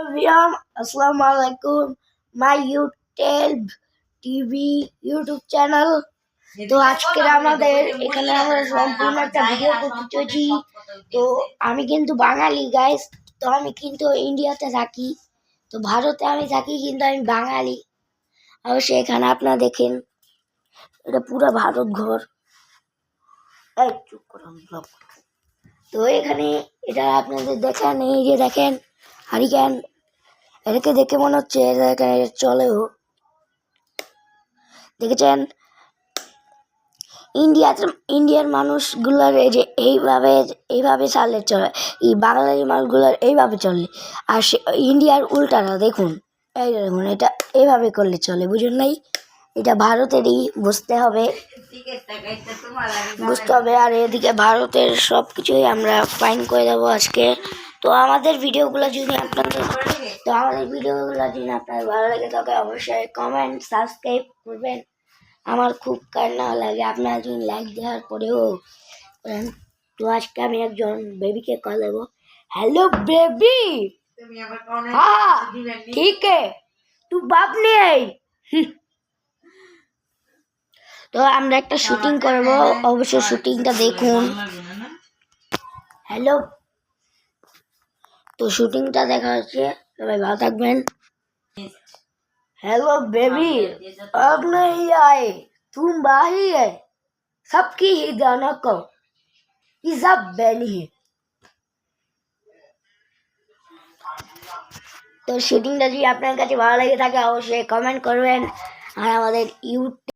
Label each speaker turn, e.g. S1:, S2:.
S1: everyone, Assalamu alaikum. My YouTube channel. তো আজকে আমাদের এখানে আমরা সম্পূর্ণ একটা ভিডিও করতে চলেছি। তো আমি কিন্তু বাঙালি গাইস, তো আমি কিন্তু ইন্ডিয়াতে থাকি, তো ভারতে আমি থাকি কিন্তু আমি বাঙালি। অবশ্যই এখানে আপনারা দেখেন, এটা পুরো ভারত ঘর। এই চুপ করুন ব্লগ। তো এখানে এটা আপনাদের দেখেন, এই যে দেখেন হারিকেন, এটাকে দেখে মনে হচ্ছে এখানে চলেও। দেখেছেন ইন্ডিয়ার মানুষগুলার এই যে এইভাবে চালে চলে, এই বাঙালি মানুষগুলার এইভাবে চলে, আর ইন্ডিয়ার উল্টাটা দেখুন, এই দেখুন এটা এইভাবে করলে চলে, বুঝুন নাই? এটা ভারতেরই বুঝতে হবে। আর এদিকে ভারতের সব কিছুই আমরা ফাইন করে দেবো আজকে। তো আমাদের ভিডিওগুলো যদি আপনাদের ভালো লাগে তবে অবশ্যই কমেন্ট সাবস্ক্রাইব করবেন। আমার খুব কান্না লাগে আপনারা যদি লাইক দেওয়ার পরেও। তো আজকে আমি একজন বেবিকে কল দেবো। হ্যালো বেবি, হ্যাঁ ঠিক है तू बाप नहीं आई। তো আমরা একটা শুটিং করব, অবশ্যই শুটিংটা দেখুন। হ্যালো, তো শুটিংটা দেখা হচ্ছে, সবাই ভালো থাকবেন। हेलो बेबी, अब नहीं आए, तुम बाही है, सबकी ही जाना को ये सब बैली है। তো শুটিংটা যদি আপনার কাছে ভালো লাগে থাকে অবশ্যই কমেন্ট করবেন। আর আমাদের ইউটিউব